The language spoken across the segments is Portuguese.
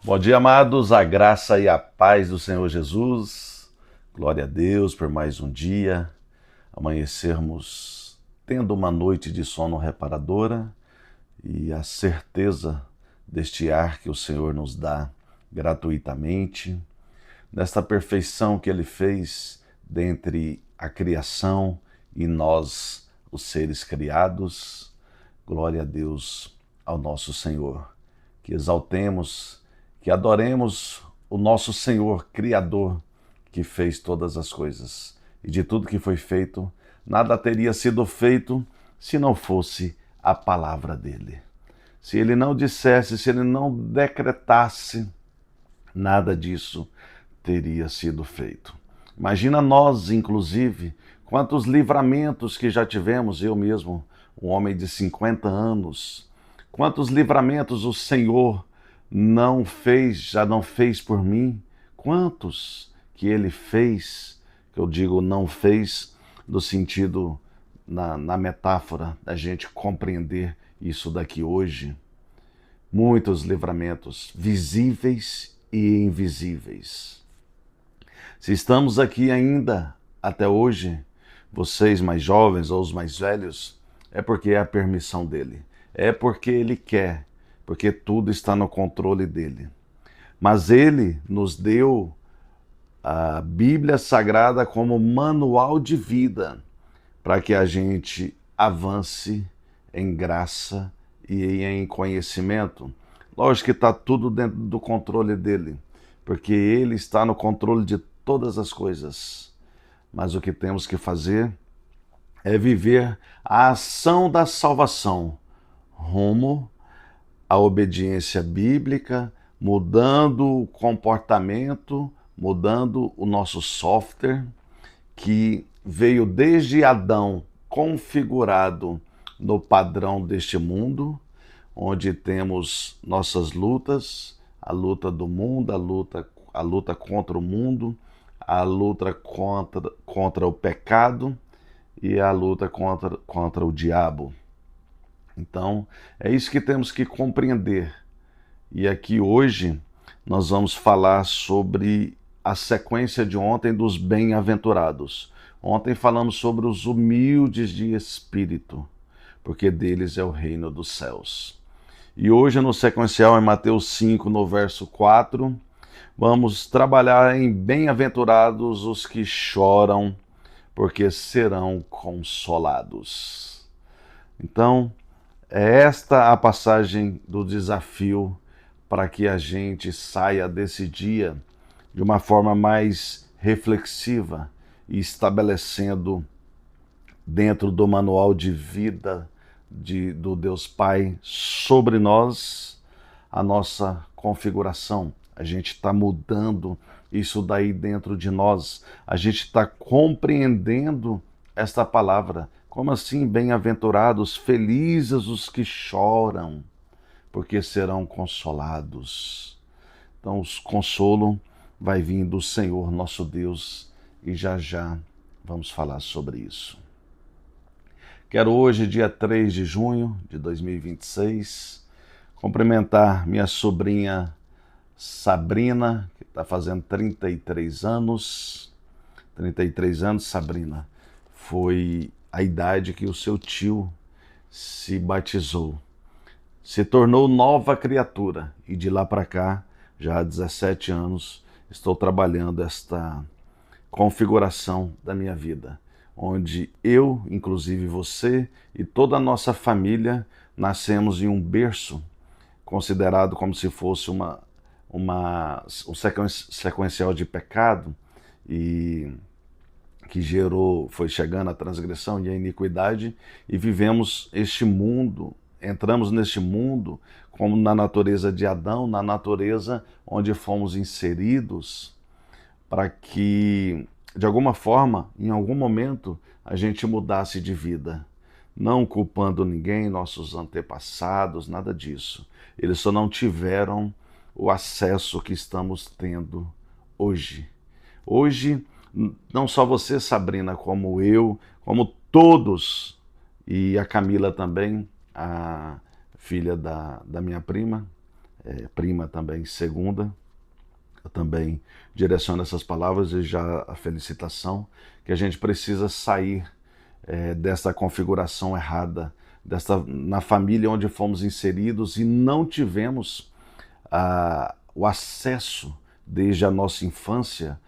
Bom dia, amados, a graça e a paz do Senhor Jesus. Glória a Deus por mais um dia, amanhecermos tendo uma noite de sono reparadora e a certeza deste ar que o Senhor nos dá gratuitamente, desta perfeição que Ele fez dentre a criação e nós, os seres criados. Glória a Deus ao nosso Senhor. Que exaltemos, que adoremos o nosso Senhor Criador, que fez todas as coisas. E de tudo que foi feito, nada teria sido feito se não fosse a palavra dele. Se ele não dissesse, se ele não decretasse, nada disso teria sido feito. Imagina nós, inclusive, quantos livramentos que já tivemos, eu mesmo, um homem de 50 anos, quantos livramentos o Senhor não fez, já não fez por mim, quantos que ele fez, que eu digo não fez, no sentido, na metáfora da gente compreender isso daqui hoje. Muitos livramentos, visíveis e invisíveis. Se estamos aqui ainda, até hoje, vocês mais jovens ou os mais velhos, é porque é a permissão dele. É porque ele quer, porque tudo está no controle dele. Mas ele nos deu a Bíblia Sagrada como manual de vida para que a gente avance em graça e em conhecimento. Lógico que está tudo dentro do controle dele, porque ele está no controle de todas as coisas. Mas o que temos que fazer é viver a ação da salvação rumo à obediência bíblica, mudando o comportamento, mudando o nosso software, que veio desde Adão configurado no padrão deste mundo, onde temos nossas lutas, a luta do mundo, a luta contra o mundo, a luta contra o pecado e a luta contra o diabo. Então, é isso que temos que compreender. E aqui hoje nós vamos falar sobre a sequência de ontem dos bem-aventurados. Ontem falamos sobre os humildes de espírito, porque deles é o reino dos céus. E hoje, no sequencial, em Mateus 5, no verso 4, vamos trabalhar em bem-aventurados os que choram, porque serão consolados. Então, é esta a passagem do desafio para que a gente saia desse dia de uma forma mais reflexiva e estabelecendo dentro do manual de vida do Deus Pai sobre nós a nossa configuração. A gente está mudando isso daí dentro de nós. A gente está compreendendo esta palavra. Como assim, bem-aventurados, felizes os que choram, porque serão consolados. Então, o consolo vai vir do Senhor nosso Deus e já já vamos falar sobre isso. Quero hoje, dia 3 de junho de 2026, cumprimentar minha sobrinha Sabrina, que está fazendo 33 anos. 33 anos, Sabrina. Foi a idade que o seu tio se batizou. Se tornou nova criatura e de lá para cá, já há 17 anos, estou trabalhando esta configuração da minha vida, onde eu, inclusive você e toda a nossa família, nascemos em um berço considerado como se fosse um sequencial de pecado e que foi chegando a transgressão e a iniquidade, e vivemos este mundo, entramos neste mundo como na natureza de Adão, na natureza onde fomos inseridos, para que, de alguma forma, em algum momento, a gente mudasse de vida. Não culpando ninguém, nossos antepassados, nada disso. Eles só não tiveram o acesso que estamos tendo hoje. Hoje, não só você, Sabrina, como eu, como todos, e a Camila também, a filha da minha prima, prima também segunda. Eu também direciono essas palavras e já a felicitação, que a gente precisa sair dessa configuração errada, na família onde fomos inseridos e não tivemos o acesso desde a nossa infância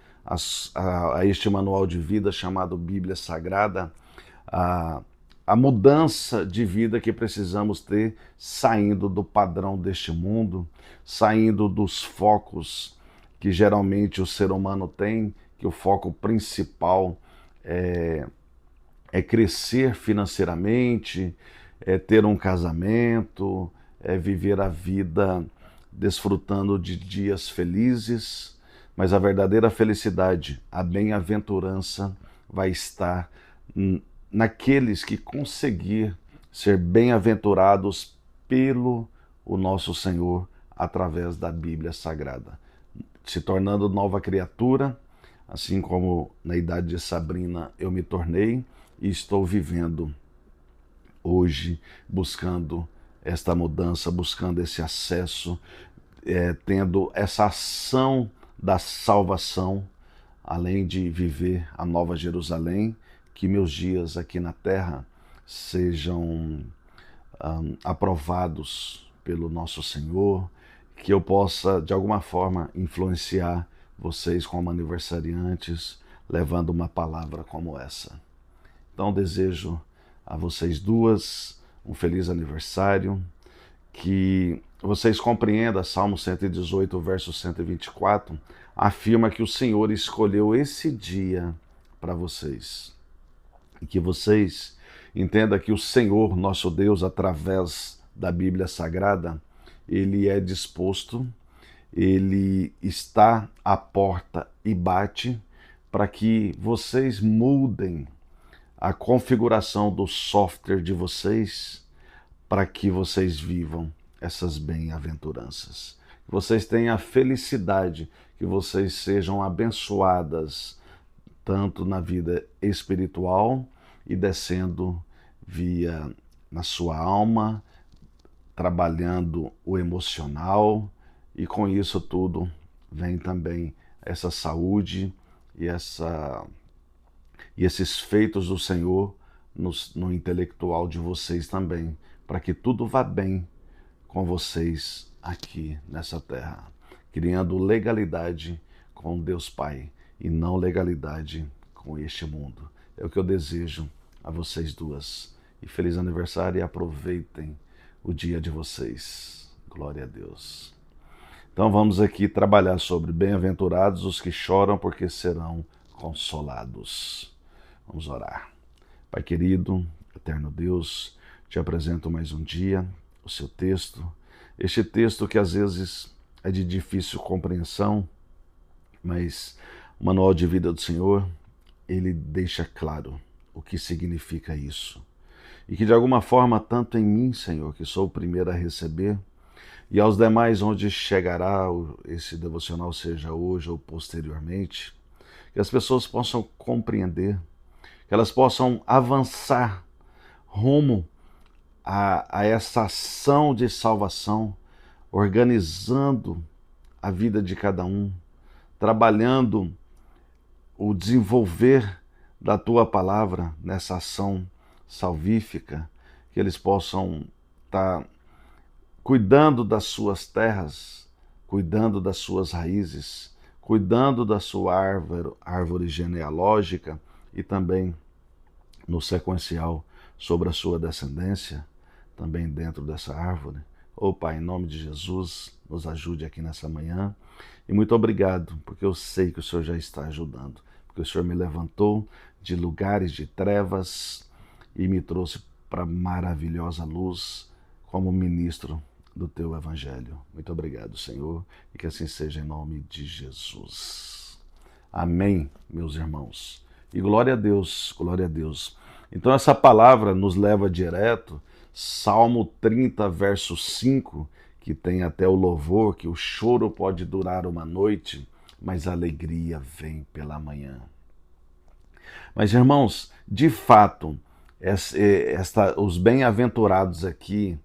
a este manual de vida chamado Bíblia Sagrada, a mudança de vida que precisamos ter saindo do padrão deste mundo, saindo dos focos que geralmente o ser humano tem, que o foco principal é crescer financeiramente, é ter um casamento, é viver a vida desfrutando de dias felizes, mas a verdadeira felicidade, a bem-aventurança vai estar naqueles que conseguir ser bem-aventurados pelo o nosso Senhor através da Bíblia Sagrada, se tornando nova criatura, assim como na idade de Sabrina eu me tornei e estou vivendo hoje, buscando esta mudança, buscando esse acesso, tendo essa ação da salvação, além de viver a Nova Jerusalém, que meus dias aqui na terra sejam aprovados pelo nosso Senhor, que eu possa de alguma forma influenciar vocês como aniversariantes, levando uma palavra como essa. Então desejo a vocês duas um feliz aniversário, que vocês compreendam. Salmo 118, verso 124, afirma que o Senhor escolheu esse dia para vocês. E que vocês entendam que o Senhor, nosso Deus, através da Bíblia Sagrada, Ele é disposto, Ele está à porta e bate para que vocês mudem a configuração do software de vocês para que vocês vivam essas bem-aventuranças. Que vocês tenham a felicidade, que vocês sejam abençoadas tanto na vida espiritual e descendo via na sua alma, trabalhando o emocional, e com isso tudo vem também essa saúde e esses feitos do Senhor no intelectual de vocês também, para que tudo vá bem com vocês aqui nessa terra, criando legalidade com Deus Pai e não legalidade com este mundo. É o que eu desejo a vocês duas. E feliz aniversário e aproveitem o dia de vocês. Glória a Deus. Então vamos aqui trabalhar sobre bem-aventurados os que choram, porque serão consolados. Vamos orar. Pai querido, eterno Deus, te apresento mais um dia o seu texto. Este texto que às vezes é de difícil compreensão, mas o manual de vida do Senhor, ele deixa claro o que significa isso. E que de alguma forma, tanto em mim, Senhor, que sou o primeiro a receber, e aos demais onde chegará esse devocional, seja hoje ou posteriormente, que as pessoas possam compreender, que elas possam avançar rumo a essa ação de salvação, organizando a vida de cada um, trabalhando o desenvolver da tua palavra nessa ação salvífica, que eles possam estar cuidando das suas terras, cuidando das suas raízes, cuidando da sua árvore genealógica e também no sequencial sobre a sua descendência, também dentro dessa árvore. Oh Pai, em nome de Jesus, nos ajude aqui nessa manhã. E muito obrigado, porque eu sei que o Senhor já está ajudando, porque o Senhor me levantou de lugares de trevas e me trouxe para maravilhosa luz como ministro do teu evangelho. Muito obrigado, Senhor, e que assim seja em nome de Jesus. Amém, meus irmãos. E glória a Deus, glória a Deus. Então essa palavra nos leva direto, Salmo 30, verso 5, que tem até o louvor, que o choro pode durar uma noite, mas a alegria vem pela manhã. Mas, irmãos, de fato, os bem-aventurados aqui,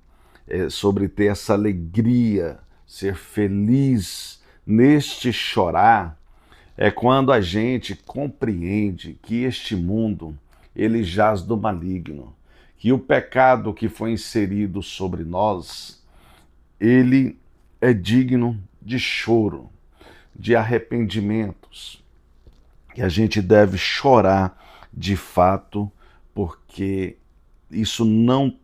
sobre ter essa alegria, ser feliz neste chorar, é quando a gente compreende que este mundo, ele jaz do maligno, que o pecado que foi inserido sobre nós, ele é digno de choro, de arrependimentos, que a gente deve chorar de fato, porque isso não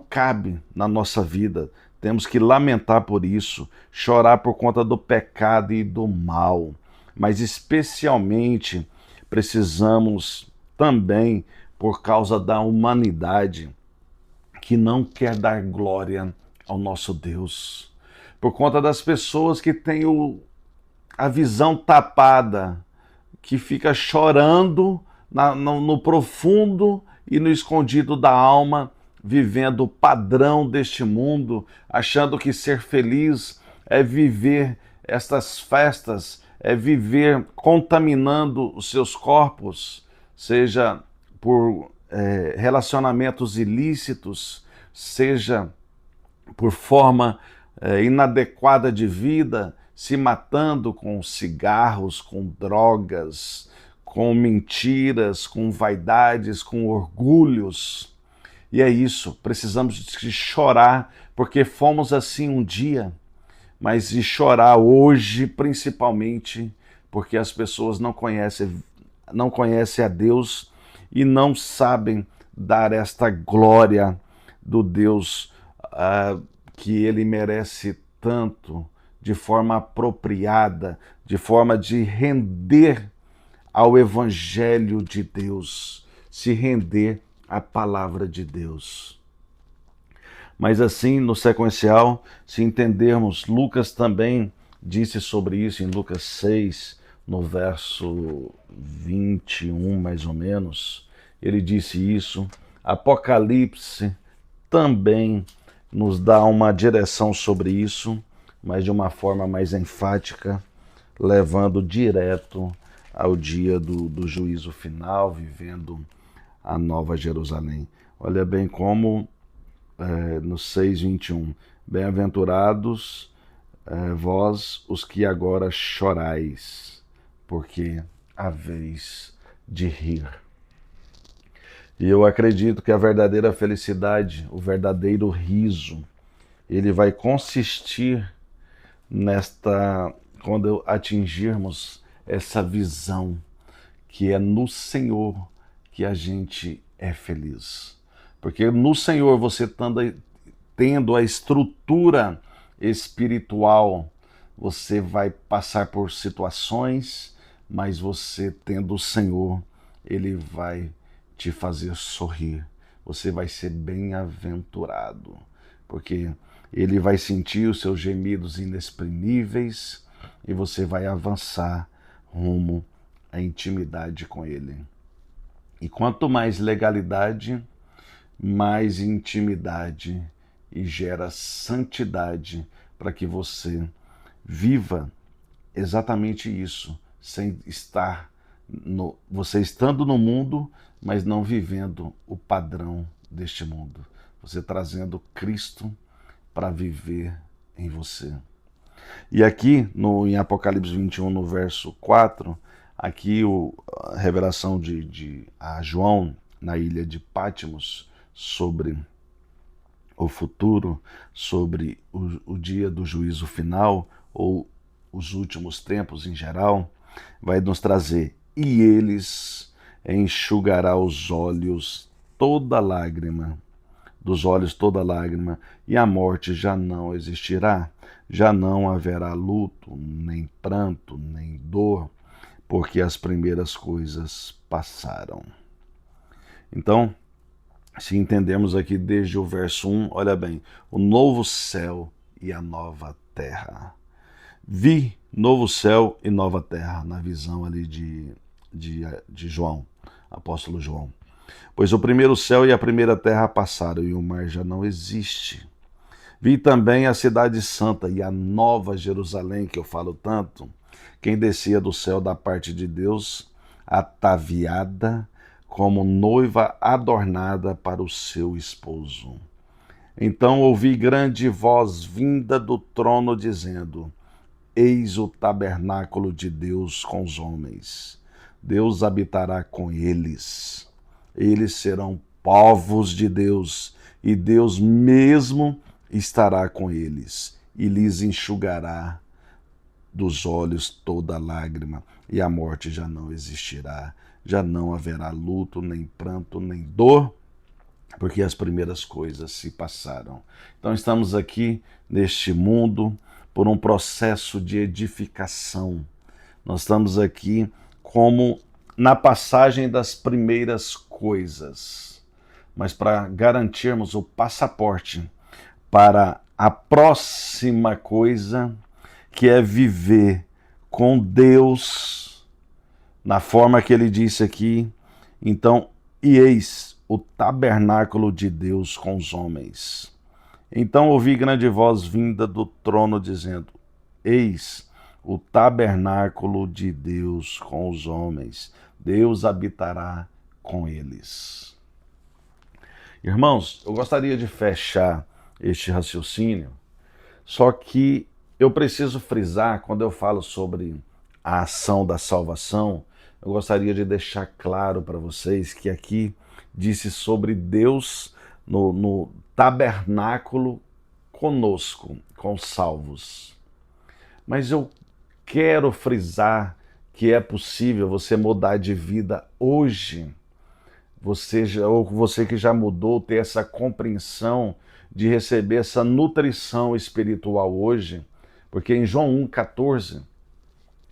cabe na nossa vida. Temos que lamentar por isso, chorar por conta do pecado e do mal, mas especialmente precisamos também por causa da humanidade que não quer dar glória ao nosso Deus, por conta das pessoas que têm a visão tapada, que fica chorando no profundo e no escondido da alma, vivendo o padrão deste mundo, achando que ser feliz é viver estas festas, é viver contaminando os seus corpos, seja por relacionamentos ilícitos, seja por forma inadequada de vida, se matando com cigarros, com drogas, com mentiras, com vaidades, com orgulhos. E é isso, precisamos de chorar, porque fomos assim um dia, mas de chorar hoje principalmente, porque as pessoas não conhecem a Deus e não sabem dar esta glória do Deus que ele merece tanto, de forma apropriada, de forma de render ao Evangelho de Deus, se render à palavra de Deus. Mas assim, no sequencial, se entendermos, Lucas também disse sobre isso em Lucas 6, no verso 21, mais ou menos, ele disse isso. Apocalipse também nos dá uma direção sobre isso, mas de uma forma mais enfática, levando direto ao dia do juízo final, vivendo a Nova Jerusalém. Olha bem como no 6:21, bem-aventurados vós os que agora chorais, porque haveis de rir. E eu acredito que a verdadeira felicidade, o verdadeiro riso, ele vai consistir quando atingirmos essa visão que é no Senhor que a gente é feliz. Porque no Senhor você tendo a estrutura espiritual, você vai passar por situações, mas você tendo o Senhor, ele vai te fazer sorrir. Você vai ser bem-aventurado, porque ele vai sentir os seus gemidos inexprimíveis e você vai avançar rumo à intimidade com ele. E quanto mais legalidade, mais intimidade e gera santidade para que você viva exatamente isso, sem estar você estando no mundo, mas não vivendo o padrão deste mundo. Você trazendo Cristo para viver em você. E aqui em Apocalipse 21, no verso 4, aqui a revelação a João na ilha de Patmos sobre o futuro, sobre o dia do juízo final, ou os últimos tempos em geral, vai nos trazer: e eles enxugará os olhos toda lágrima, dos olhos toda lágrima, e a morte já não existirá, já não haverá luto, nem pranto, nem dor, porque as primeiras coisas passaram. Então, se entendemos aqui desde o verso 1, olha bem, o novo céu e a nova terra. Vi novo céu e nova terra, na visão ali de João, apóstolo João. Pois o primeiro céu e a primeira terra passaram e o mar já não existe. Vi também a cidade santa e a nova Jerusalém, que eu falo tanto, quem descia do céu da parte de Deus, ataviada como noiva adornada para o seu esposo. Então ouvi grande voz vinda do trono dizendo: Eis o tabernáculo de Deus com os homens. Deus habitará com eles. Eles serão povos de Deus, e Deus mesmo estará com eles, e lhes enxugará dos olhos toda lágrima, e a morte já não existirá. Já não haverá luto, nem pranto, nem dor, porque as primeiras coisas se passaram. Então estamos aqui neste mundo por um processo de edificação. Nós estamos aqui como na passagem das primeiras coisas, mas para garantirmos o passaporte para a próxima coisa, que é viver com Deus na forma que ele disse aqui. Então, e eis o tabernáculo de Deus com os homens. Então ouvi grande voz vinda do trono dizendo: Eis o tabernáculo de Deus com os homens. Deus habitará com eles. Irmãos, eu gostaria de fechar este raciocínio, só que eu preciso frisar, quando eu falo sobre a ação da salvação, eu gostaria de deixar claro para vocês que aqui disse sobre Deus no tabernáculo conosco, com os salvos. Mas eu quero frisar que é possível você mudar de vida hoje. Você que já mudou, ter essa compreensão de receber essa nutrição espiritual hoje, porque em João 1,14,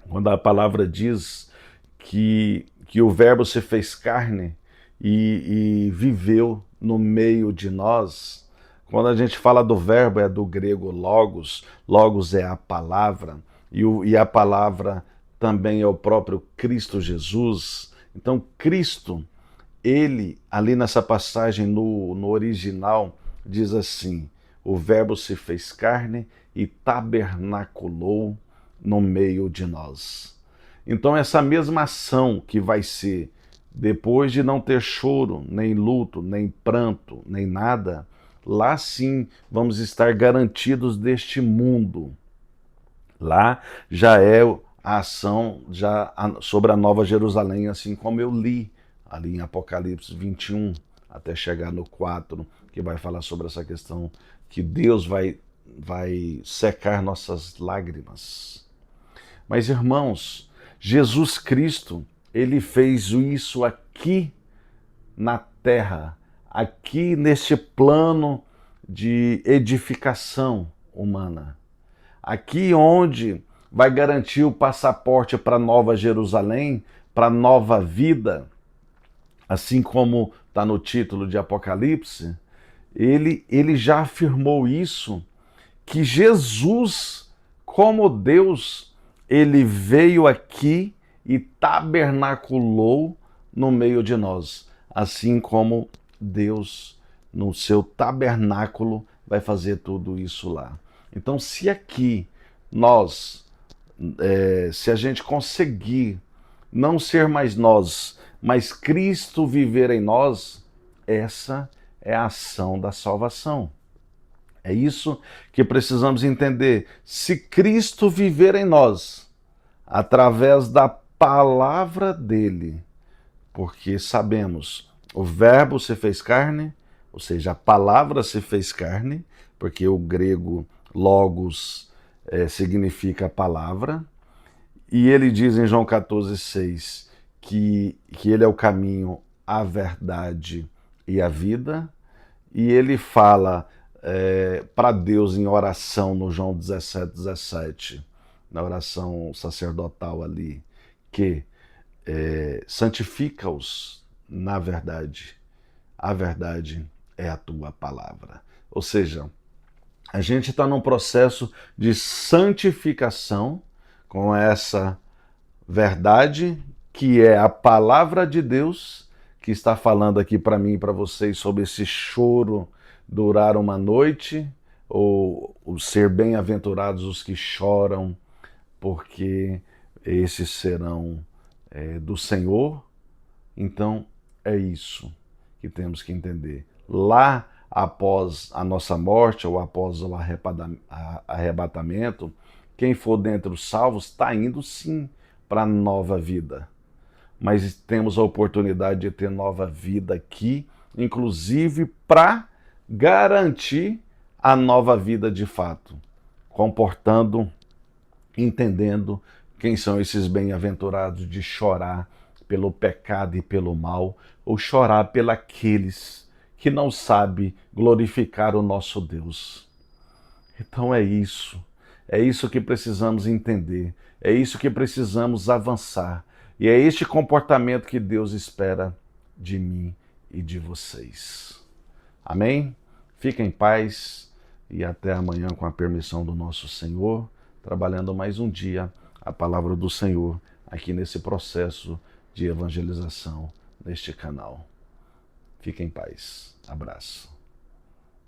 quando a palavra diz que o verbo se fez carne e viveu no meio de nós, quando a gente fala do verbo é do grego logos, logos é a palavra, e a palavra também é o próprio Cristo Jesus. Então Cristo, ele, ali nessa passagem no original, diz assim: o verbo se fez carne e tabernaculou no meio de nós. Então essa mesma ação que vai ser depois de não ter choro, nem luto, nem pranto, nem nada, lá sim vamos estar garantidos deste mundo. Lá já é a ação sobre a Nova Jerusalém, assim como eu li ali em Apocalipse 21, até chegar no 4, que vai falar sobre essa questão que Deus vai secar nossas lágrimas. Mas, irmãos, Jesus Cristo, ele fez isso aqui na terra, aqui neste plano de edificação humana. Aqui onde vai garantir o passaporte para Nova Jerusalém, para nova vida, assim como está no título de Apocalipse, ele já afirmou isso, que Jesus, como Deus, ele veio aqui e tabernaculou no meio de nós, assim como Deus, no seu tabernáculo, vai fazer tudo isso lá. Então, se aqui se a gente conseguir não ser mais nós, mas Cristo viver em nós, essa é a ação da salvação. É isso que precisamos entender. Se Cristo viver em nós, através da palavra dele, porque sabemos, o verbo se fez carne, ou seja, a palavra se fez carne, porque o grego logos significa palavra, e ele diz em João 14,6 que ele é o caminho, a verdade e a vida, e ele fala para Deus em oração no João 17,17, na oração sacerdotal ali, que santifica-os na verdade, a verdade é a tua palavra. Ou seja, a gente está num processo de santificação com essa verdade que é a palavra de Deus, que está falando aqui para mim e para vocês sobre esse choro durar uma noite, ou ser bem-aventurados os que choram, porque esses serão do Senhor. Então é isso que temos que entender. Lá após a nossa morte ou após o arrebatamento, quem for dentre os salvos está indo sim para a nova vida. Mas temos a oportunidade de ter nova vida aqui, inclusive para garantir a nova vida de fato, comportando, entendendo quem são esses bem-aventurados de chorar pelo pecado e pelo mal, ou chorar pelos que não sabem glorificar o nosso Deus. Então é isso que precisamos entender, é isso que precisamos avançar, e é este comportamento que Deus espera de mim e de vocês. Amém? Fiquem em paz e até amanhã com a permissão do nosso Senhor, trabalhando mais um dia a palavra do Senhor aqui nesse processo de evangelização neste canal. Fiquem em paz. Abraço.